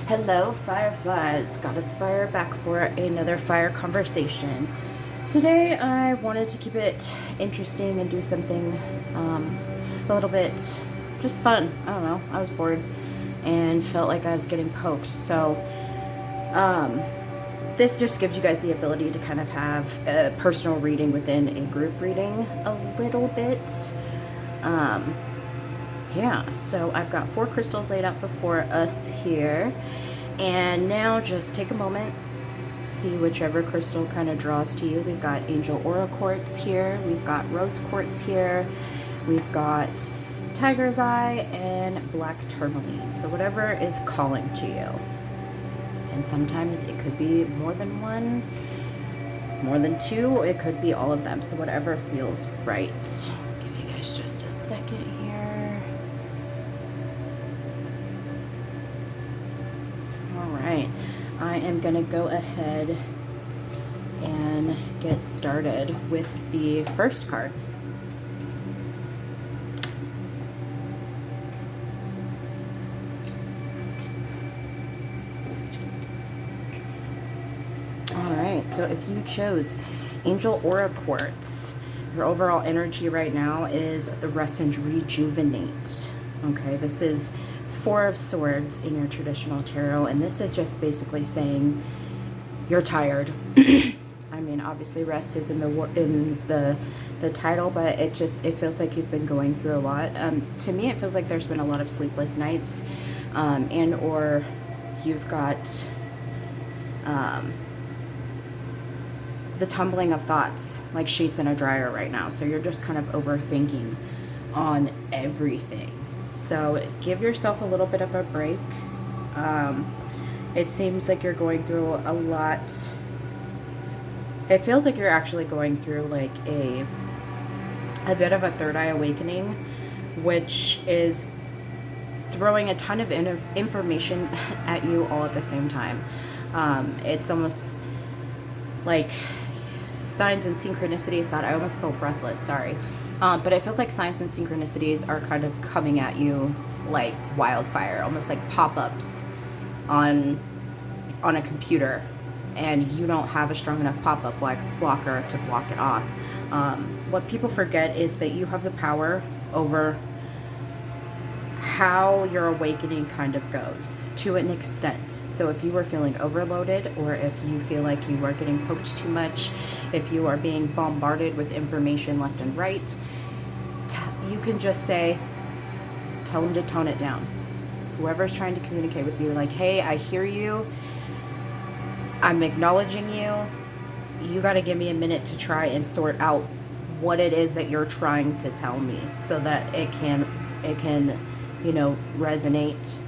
Hello, Fireflies. Goddess Fire back for another fire conversation. Today, I wanted to keep it interesting and do something a little bit just fun. I don't know. I was bored and felt like I was getting poked. So, this just gives you guys the ability to kind of have a personal reading within a group reading a little bit. Yeah, so I've got 4 crystals laid out before us here, and now just take a moment, see whichever crystal kind of draws to you. We've got angel aura quartz here, we've got rose quartz here, we've got tiger's eye, and black tourmaline. So whatever is calling to you. And sometimes it could be more than one, more than 2, or it could be all of them. So whatever feels right. Give you guys just a second here. Alright, I am going to go ahead and get started with the first card. Alright, so if you chose Angel Aura Quartz, your overall energy right now is the rest and rejuvenate. Okay, this is 4 of Swords in your traditional tarot, and this is just basically saying you're tired. I mean, obviously rest is in the title, but it feels like you've been going through a lot. To me, it feels like there's been a lot of sleepless nights, and or you've got the tumbling of thoughts like sheets in a dryer right now. So you're just kind of overthinking on everything. So give yourself a little bit of a break. It seems like you're going through a lot. It feels like you're actually going through like a bit of a third eye awakening, which is throwing a ton of information at you all at the same time. It's almost like signs and synchronicities. God, I almost feel breathless. Sorry. But it feels like signs and synchronicities are kind of coming at you like wildfire, almost like pop-ups on a computer, and you don't have a strong enough pop-up blocker to block it off. What people forget is that you have the power over how your awakening kind of goes to an extent. So if you were feeling overloaded, or if you feel like you are getting poked too much, if you are being bombarded with information left and right, you can just say, tell them to tone it down. Whoever's trying to communicate with you, like, hey, I hear you, I'm acknowledging you, you got to give me a minute to try and sort out what it is that you're trying to tell me, so that it can you know, resonate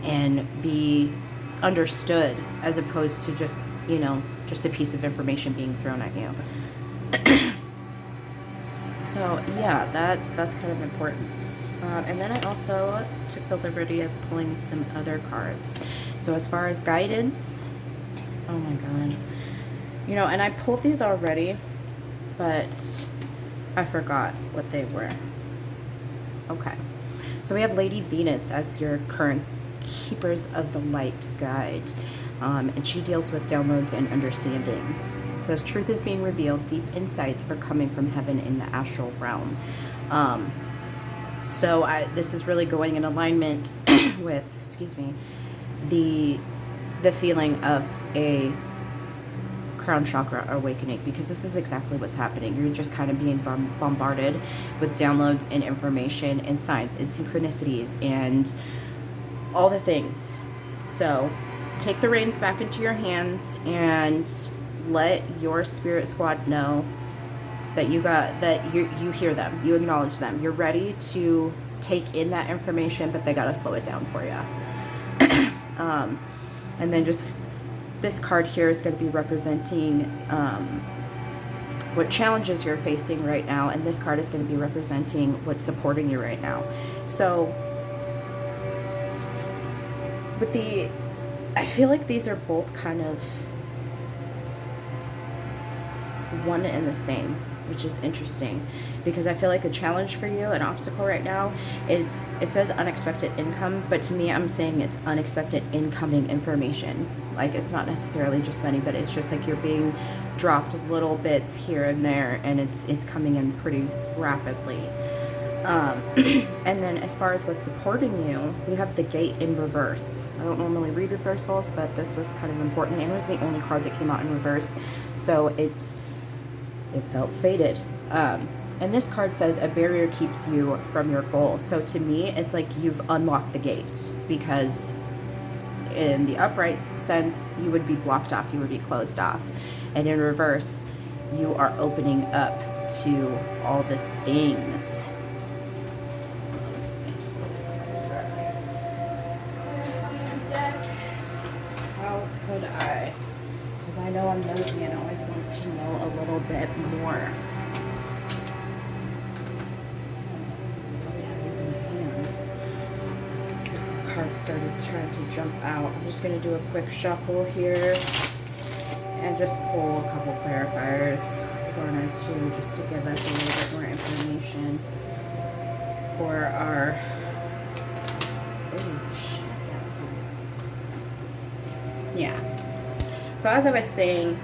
and be understood, as opposed to just, you know, just a piece of information being thrown at you. So yeah, that's kind of important. And then I also took the liberty of pulling some other cards. So as far as guidance, oh my god, you know, and I pulled these already, but I forgot what they were. Okay, so we have Lady Venus as your current Keepers of the Light guide, and she deals with downloads and understanding. It says truth is being revealed, deep insights are coming from heaven in the astral realm. So this is really going in alignment with, excuse me, the feeling of a crown chakra awakening, because this is exactly what's happening. You're just kind of being bombarded with downloads and information and signs and synchronicities and all the things. So take the reins back into your hands and let your spirit squad know that you hear them, you acknowledge them, you're ready to take in that information, but they got to slow it down for you. And then just this card here is going to be representing what challenges you're facing right now, and this card is going to be representing what's supporting you right now. So with I feel like these are both kind of one and the same. which is interesting because I feel like a challenge for you, an obstacle right now, is it says unexpected income, but to me I'm saying it's unexpected incoming information. Like it's not necessarily just money, but it's just like you're being dropped little bits here and there, and it's coming in pretty rapidly. And then as far as what's supporting you, you have the Gate in reverse. I don't normally read reversals, but this was kind of important, and it was the only card that came out in reverse, so it felt fated. And this card says a barrier keeps you from your goal. So to me, it's like you've unlocked the gate, because in the upright sense, you would be blocked off, you would be closed off. And in reverse, you are opening up to all the things. How could I? Because I know I'm nosy and always want to know a little bit more. Cards started trying to jump out. I'm just going to do a quick shuffle here and just pull a couple clarifiers, one or two, just to give us a little bit more information for our So as I was saying,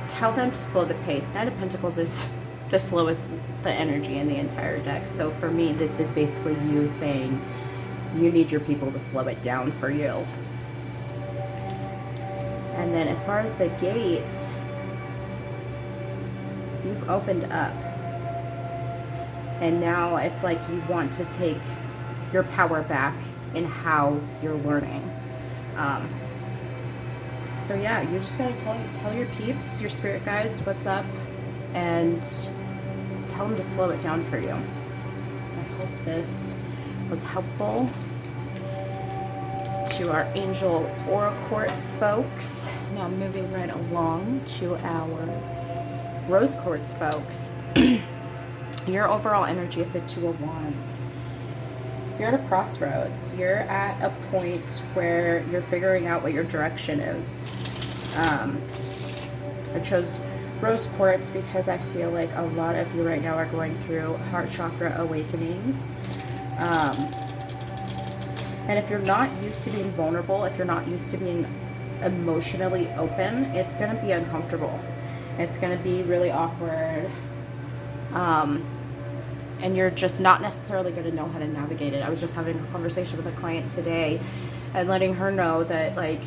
tell them to slow the pace. Knight of Pentacles is the slowest the energy in the entire deck. So for me, this is basically you saying you need your people to slow it down for you. And then as far as the gate, you've opened up. And now it's like you want to take your power back in how you're learning. So yeah, you just gotta tell your peeps, your spirit guides, what's up, and tell them to slow it down for you. I hope this was helpful to our angel aura quartz folks. Now moving right along to our rose quartz folks. Your overall energy is the Two of Wands. You're at a crossroads. You're at a point where you're figuring out what your direction is. I chose rose quartz because I feel like a lot of you right now are going through heart chakra awakenings. And if you're not used to being vulnerable, if you're not used to being emotionally open, it's going to be uncomfortable. It's going to be really awkward. And you're just not necessarily going to know how to navigate it. I was just having a conversation with a client today and letting her know that, like,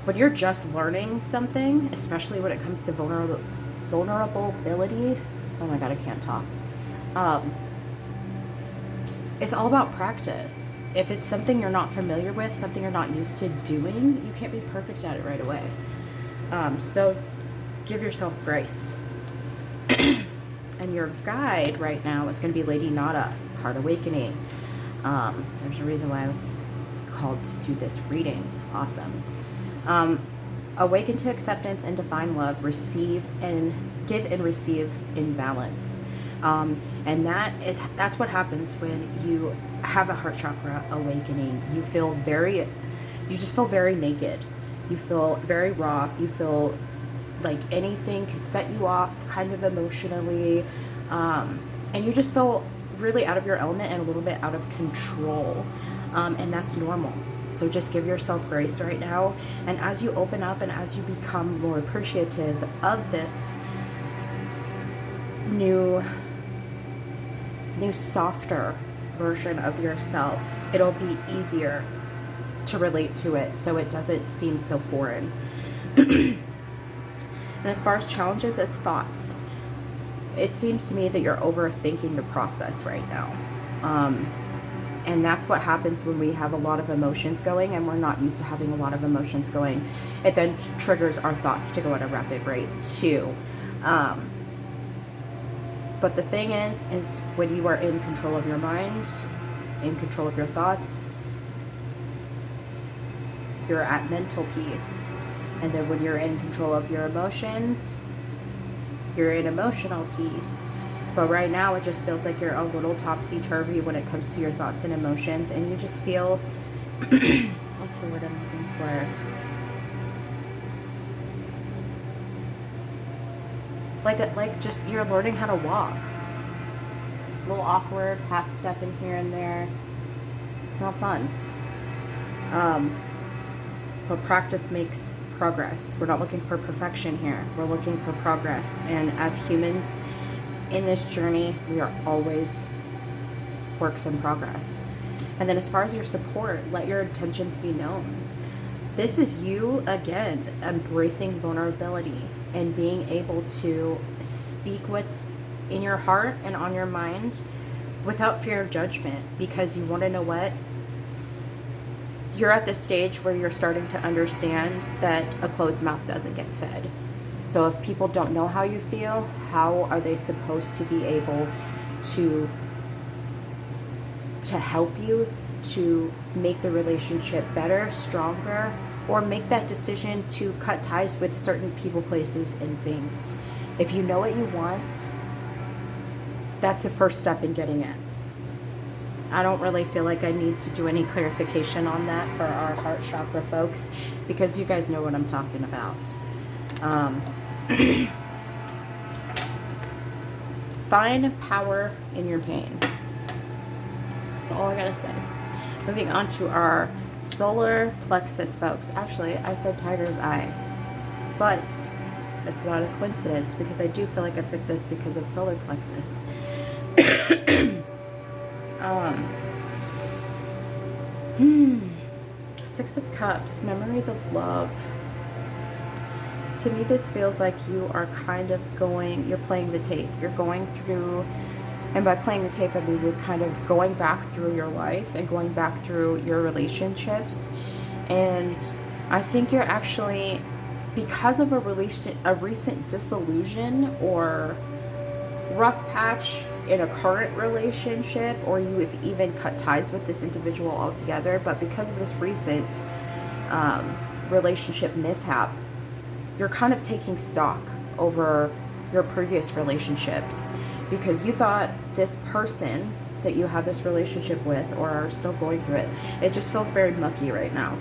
when you're just learning something, especially when it comes to vulnerability, oh my God, I can't talk. It's all about practice. If it's something you're not familiar with, something you're not used to doing, you can't be perfect at it right away. So give yourself grace. And your guide right now is going to be Lady Nada, Heart Awakening. There's a reason why I was called to do this reading. Awesome. Awaken to acceptance and divine love. Receive and give and receive in balance. And that's what happens when you have a heart chakra awakening. You just feel very naked. You feel very raw. You feel like anything could set you off kind of emotionally. And you just feel really out of your element and a little bit out of control. And that's normal. So just give yourself grace right now. And as you open up and as you become more appreciative of this new softer version of yourself, it'll be easier to relate to it so it doesn't seem so foreign. And as far as challenges, it's thoughts. It seems to me that you're overthinking the process right now. And that's what happens when we have a lot of emotions going and we're not used to having a lot of emotions going. It then triggers our thoughts to go at a rapid rate too. But the thing is when you are in control of your mind, in control of your thoughts, you're at mental peace. And then when you're in control of your emotions, you're in emotional peace. But right now it just feels like you're a little topsy-turvy when it comes to your thoughts and emotions, and you just feel what's the word I'm looking for? Like just you're learning how to walk. A little awkward, half stepping here and there. It's not fun. But practice makes progress. We're not looking for perfection here. We're looking for progress. And as humans in this journey, we are always works in progress. And then as far as your support, let your intentions be known. This is you, again, embracing vulnerability and being able to speak what's in your heart and on your mind without fear of judgment. Because you want to know what? You're at this stage where you're starting to understand that a closed mouth doesn't get fed. So if people don't know how you feel, how are they supposed to be able to help you, to make the relationship better, stronger, or make that decision to cut ties with certain people, places, and things? If you know what you want, that's the first step in getting it. I don't really feel like I need to do any clarification on that for our heart chakra folks, because you guys know what I'm talking about. Find power in your pain. That's all I gotta say. Moving on to our solar plexus, folks. Actually, I said tiger's eye, but it's not a coincidence, because I do feel like I picked this because of solar plexus. Six of Cups, memories of love. To me, this feels like you are kind of you're playing the tape. You're going through, and by playing the tape, I mean you're kind of going back through your life and going back through your relationships. And I think you're actually, because of a recent disillusion or rough patch in a current relationship, or you have even cut ties with this individual altogether, but because of this recent relationship mishap, you're kind of taking stock over your previous relationships, because you thought this person that you had this relationship with or are still going through it just feels very mucky right now.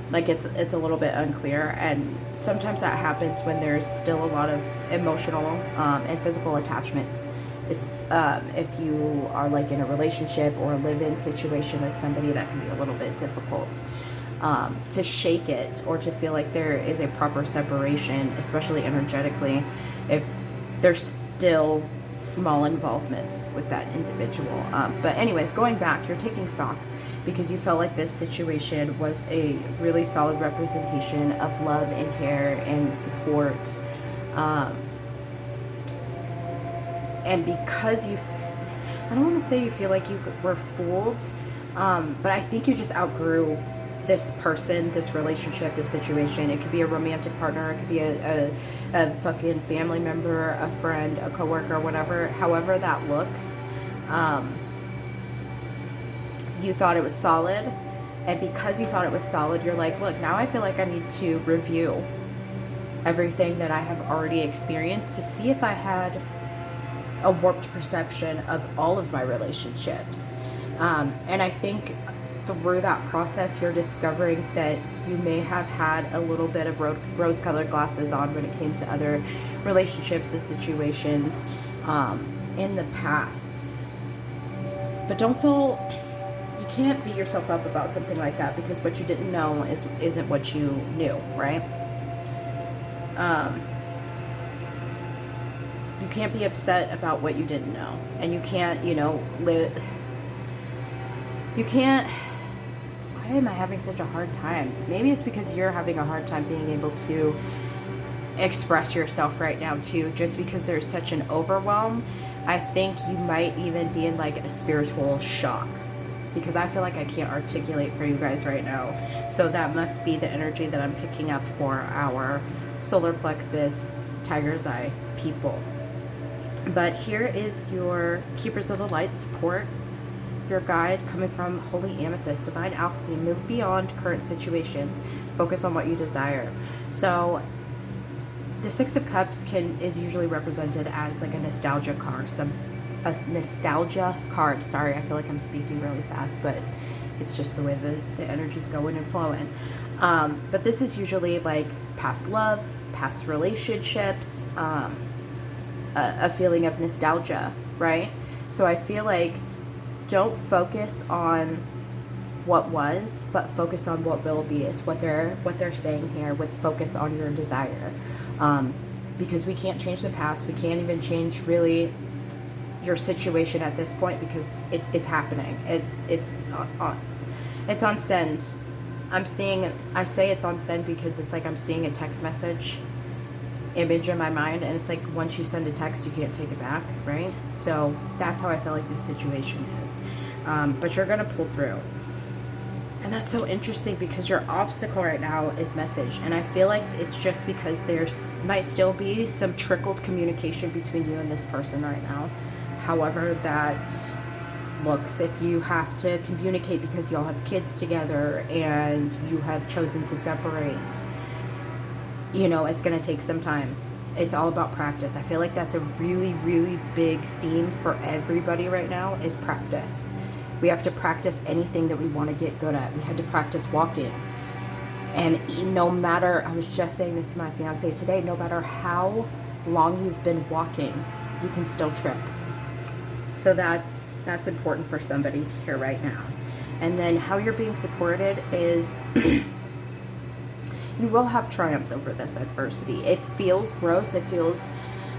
Like it's a little bit unclear, and sometimes that happens when there's still a lot of emotional and physical attachments. If you are like in a relationship or a live-in situation with somebody, that can be a little bit difficult to shake it, or to feel like there is a proper separation, especially energetically, if there's still small involvements with that individual. But anyways, going back, you're taking stock because you felt like this situation was a really solid representation of love and care and support. And because I don't want to say you feel like you were fooled, but I think you just outgrew this person, this relationship, this situation. It could be a romantic partner, it could be a fucking family member, a friend, a coworker, whatever, however that looks. You thought it was solid, and because you thought it was solid, you're like, look, now I feel like I need to review everything that I have already experienced to see if I had a warped perception of all of my relationships. And I think through that process, you're discovering that you may have had a little bit of rose-colored glasses on when it came to other relationships and situations in the past. But don't feel, you can't beat yourself up about something like that, because what you didn't know isn't what you knew, right? You can't be upset about what you didn't know, and you can't, you can't. Why am I having such a hard time? Maybe it's because you're having a hard time being able to express yourself right now too, just because there's such an overwhelm. I think you might even be in like a spiritual shock, because I feel like I can't articulate for you guys right now. So that must be the energy that I'm picking up for our solar plexus, tiger's eye people. But here is your Keepers of the Light support, your guide coming from Holy Amethyst, Divine Alchemy. Move beyond current situations. Focus on what you desire. So the Six of Cups is usually represented as like a nostalgia card. A nostalgia card. Sorry, I feel like I'm speaking really fast, but it's just the way the energy's going and flowing. But this is usually like past love, past relationships, a feeling of nostalgia, right? So I feel like don't focus on what was, but focus on what will be, is what they're saying here, with focus on your desire. Because we can't change the past. We can't even change really your situation at this point, because it's happening. It's on send. I say it's on send because it's like I'm seeing a text message image in my mind, and it's like once you send a text, you can't take it back, right? So that's how I feel like this situation is. But you're gonna pull through. And that's so interesting, because your obstacle right now is message. And I feel like it's just because there might still be some trickled communication between you and this person right now. However that looks, if you have to communicate because y'all have kids together and you have chosen to separate, you know, it's going to take some time. It's all about practice. I feel like that's a really, really big theme for everybody right now, is practice. We have to practice anything that we want to get good at. We had to practice walking. And no matter, I was just saying this to my fiance today, no matter how long you've been walking, you can still trip. So that's important for somebody to hear right now. And then how you're being supported is you will have triumph over this adversity. It feels gross. It feels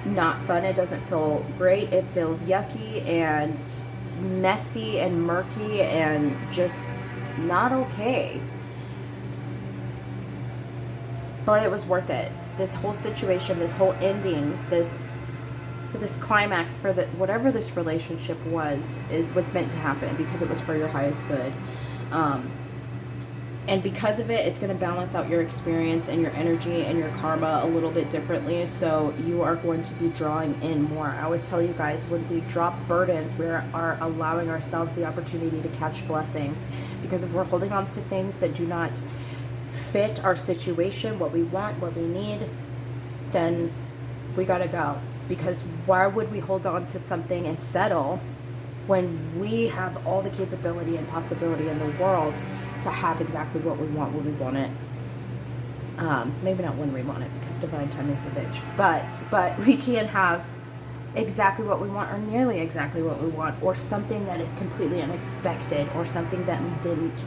not fun. It doesn't feel great. It feels yucky and messy and murky and just not okay. But it was worth it. This whole situation, this whole ending, this climax for whatever this relationship was, is what's meant to happen, because it was for your highest good. And because of it, it's going to balance out your experience and your energy and your karma a little bit differently. So you are going to be drawing in more. I always tell you guys, when we drop burdens, we are allowing ourselves the opportunity to catch blessings. Because if we're holding on to things that do not fit our situation, what we want, what we need, then we got to go. Because why would we hold on to something and settle when we have all the capability and possibility in the world to have exactly what we want when we want it? Maybe not when we want it, because divine timing's a bitch. But we can have exactly what we want, or nearly exactly what we want, or something that is completely unexpected, or something that we didn't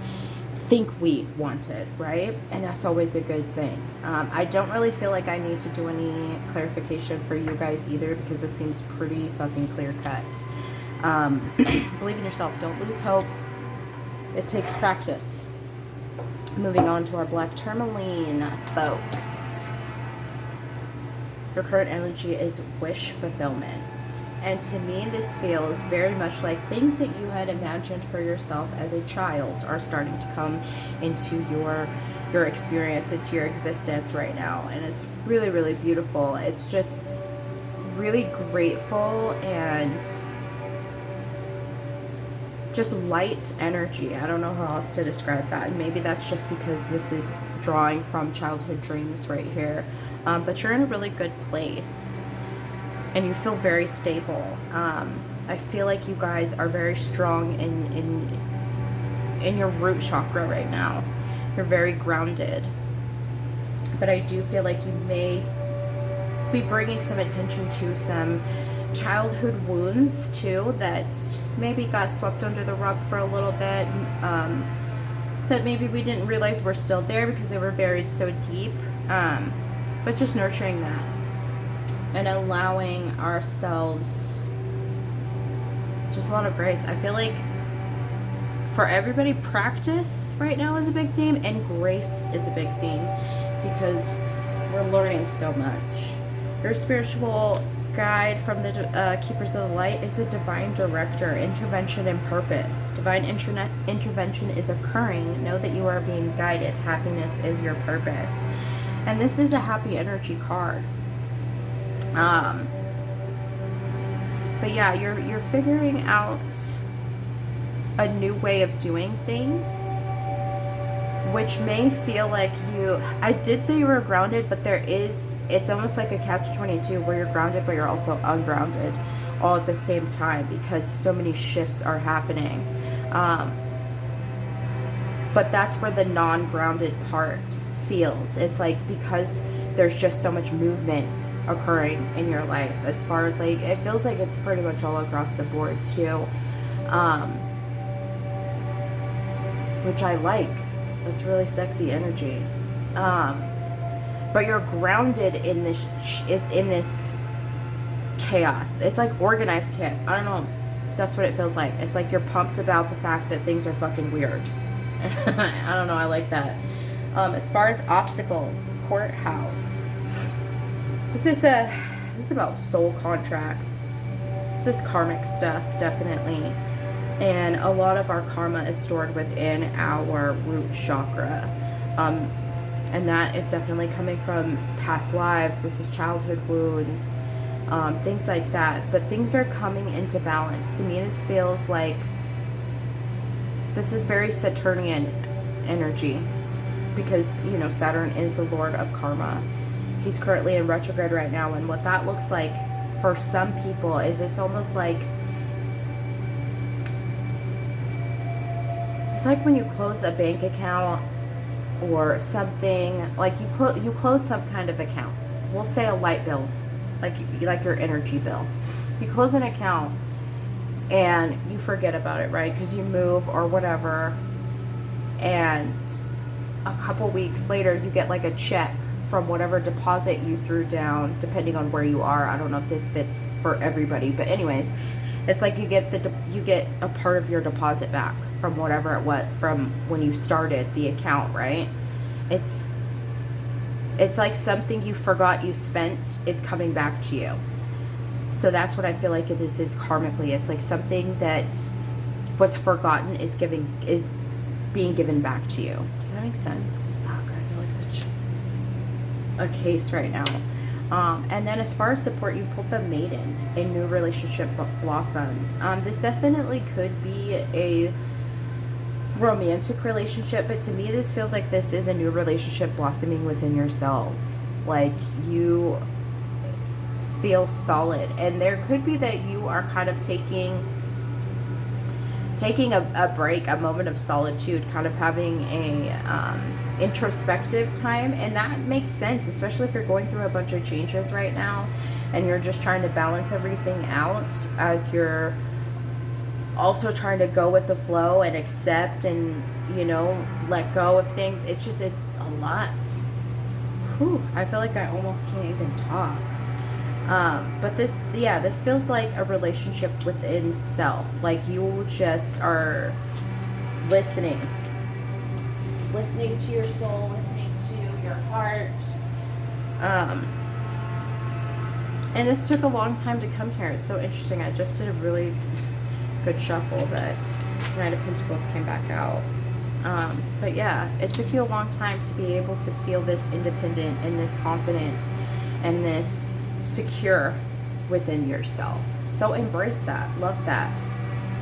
think we wanted, right? And that's always a good thing. I don't really feel like I need to do any clarification for you guys either, because this seems pretty fucking clear cut. Believe in yourself. Don't lose hope. It takes practice. Moving on to our black tourmaline, folks. Your current energy is wish fulfillment. And to me, this feels very much like things that you had imagined for yourself as a child are starting to come into your experience, into your existence right now. And it's really, really beautiful. It's just really grateful and just light energy. I don't know how else to describe that. And maybe that's just because this is drawing from childhood dreams right here. But you're in a really good place. And you feel very stable. I feel like you guys are very strong in your root chakra right now. You're very grounded. But I do feel like you may be bringing some attention to some childhood wounds too, that maybe got swept under the rug for a little bit. That maybe we didn't realize were still there because they were buried so deep. But just nurturing that. And allowing ourselves just a lot of grace. I feel like for everybody, practice right now is a big theme, and grace is a big theme, because we're learning so much. Your spiritual guide from the Keepers of the Light is the divine director, intervention and purpose. Divine intervention is occurring. Know that you are being guided. Happiness is your purpose. And this is a happy energy card. But yeah, you're figuring out a new way of doing things, which may feel like I did say you were grounded, but it's almost like a catch-22 where you're grounded but you're also ungrounded all at the same time, because so many shifts are happening. But that's where the non-grounded part feels. It's like, because there's just so much movement occurring in your life, as far as like, it feels like it's pretty much all across the board too, which I like. That's really sexy energy. But you're grounded in this chaos. It's like organized chaos. I don't know. That's what it feels like. It's like you're pumped about the fact that things are fucking weird. I don't know. I like that. As far as obstacles, courthouse. This is about soul contracts. This is karmic stuff, definitely. And a lot of our karma is stored within our root chakra. And that is definitely coming from past lives. This is childhood wounds, things like that. But things are coming into balance. To me, this feels like this is very Saturnian energy, because, you know, Saturn is the lord of karma. He's currently in retrograde right now. And what that looks like for some people is it's almost like, it's like when you close a bank account or something, like you close some kind of account. We'll say a light bill, like your energy bill. You close an account and you forget about it, right? Because you move or whatever, and a couple weeks later you get like a check from whatever deposit you threw down, depending on where you are. I don't know if this fits for everybody, but anyways, it's like you get a part of your deposit back from whatever it was from when you started the account, right? It's like something you forgot you spent is coming back to you. So that's what I feel like this is karmically. It's like something that was forgotten is being given back to you. Does that make sense? Fuck, I feel like such a case right now. And then as far as support, you've pulled the Maiden. A new relationship blossoms. This definitely could be a romantic relationship, but to me this feels like this is a new relationship blossoming within yourself. Like, you feel solid, and there could be that you are kind of taking a break, a moment of solitude, kind of having a introspective time. And that makes sense, especially if you're going through a bunch of changes right now and you're just trying to balance everything out as you're also trying to go with the flow and accept and, you know, let go of things. It's a lot. Whew, I feel like I almost can't even talk. But this feels like a relationship within self. Like, you just are listening to your soul, listening to your heart. And this took a long time to come here. It's so interesting. I just did a really good shuffle that Knight of Pentacles came back out. But yeah, it took you a long time to be able to feel this independent and this confident and this secure within yourself. So embrace that, love that,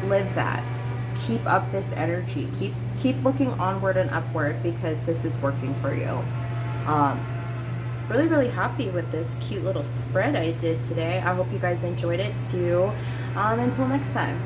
live that, keep up this energy, keep looking onward and upward, because this is working for you. Really happy with this cute little spread I did today. I hope you guys enjoyed it too. Until next time.